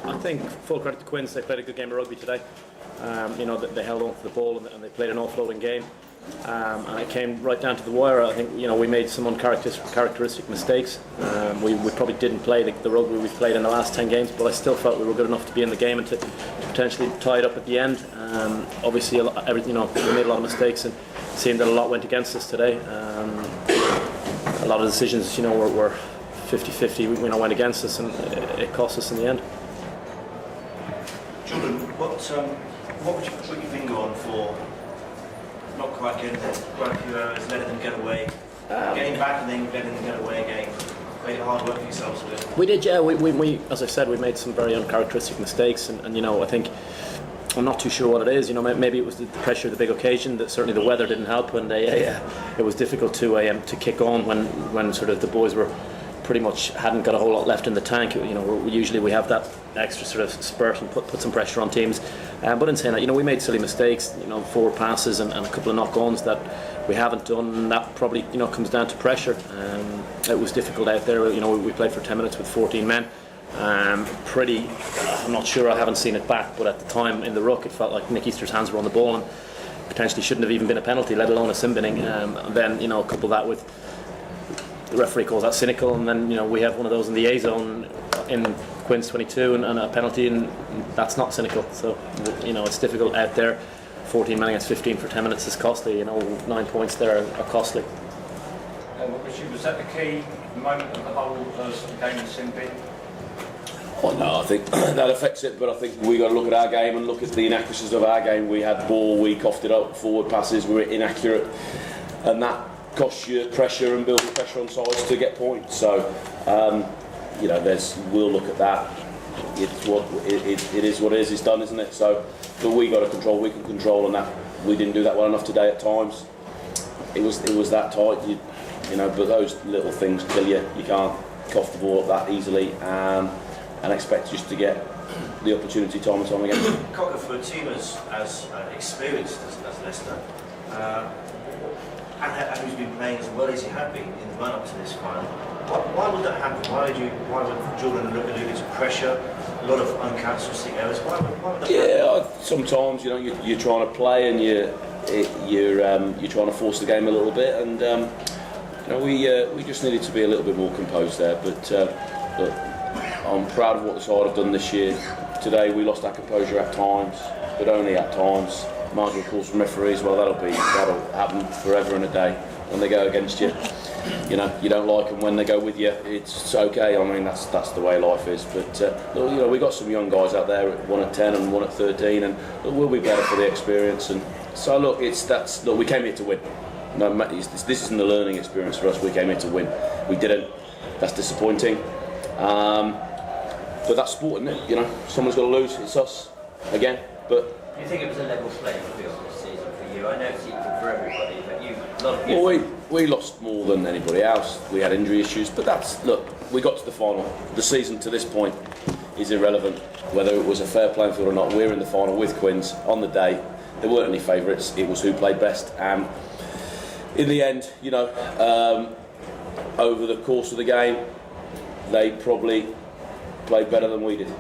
I think full credit to Quins. They played a good game of rugby today. They held on to the ball and they played an offloading game. And it came right down to the wire. I think we made some uncharacteristic mistakes. We probably didn't play the rugby we've played in the last 10 games, but I still felt we were good enough to be in the game and to potentially tie it up at the end. Obviously, we made a lot of mistakes, and it seemed that a lot went against us today. A lot of decisions, were 50-50, went against us, and it cost us in the end. Jordan, what would you put your finger on for not quite getting there? Quite a few hours, letting them get away, getting back and then letting them get away again. Made it hard work for yourselves a bit. We did, yeah. We as I said, we made some very uncharacteristic mistakes, and I think I'm not too sure what it is. Maybe it was the pressure of the big occasion. That certainly the weather didn't help, and it was difficult to kick on when sort of the boys were pretty much hadn't got a whole lot left in the tank. Usually we have that extra sort of spurt and put some pressure on teams. But in saying that, we made silly mistakes. 4 passes and a couple of knock-ons that we haven't done. And that probably comes down to pressure. It was difficult out there. We played for 10 minutes with 14 men. I'm not sure. I haven't seen it back, but at the time in the ruck, it felt like Nick Easter's hands were on the ball and potentially shouldn't have even been a penalty, let alone a sin binning. And then couple that with the referee calls that cynical, and then we have one of those in the A zone in Quins 22 and a penalty, and that's not cynical. So it's difficult out there. 14 men against 15 for 10 minutes is costly. 9 points there are costly. Richard, was that the key moment of the whole game in sin bin? Well, no, I think that affects it, but I think we got to look at our game and look at the inaccuracies of our game. We had the ball, we coughed it up, forward passes, we were inaccurate, and that costs you pressure and building pressure on sides to get points. So, we'll look at that. It is what it is. It's done, isn't it? So, but we got to control. We can control, and that we didn't do that well enough today at times. It was that tight, But those little things kill you. You can't cough the ball up that easily and expect just to get the opportunity time and time again. Cocker, for a team as experienced as Leicester. And who's been playing as well as he had been in the run-up to this final. Why would that happen? Why would Jordan alluded to pressure, a lot of uncharacteristic errors? Why would that happen? Sometimes you're trying to play and you're trying to force the game a little bit, and we just needed to be a little bit more composed there. But I'm proud of what the side have done this year. Today we lost our composure at times, but only at times. Marginal calls from referees, well, that'll happen forever and a day when they go against you. You don't like them when they go with you. It's okay. I mean, that's the way life is. But we got some young guys out there, one at 10 and one at 13, and we'll be better for the experience. And so look, we came here to win. No, this isn't a learning experience for us. We came here to win. We didn't. That's disappointing. But that's sport, isn't it? Someone's got to lose. It's us again. But do you think it was a level playing field this season for you? I know it's equal for everybody, but we lost more than anybody else. We had injury issues, but we got to the final. The season to this point is irrelevant. Whether it was a fair playing field or not, we're in the final with Quins on the day. There weren't any favourites. It was who played best, and in the end, over the course of the game, they probably played better than we did.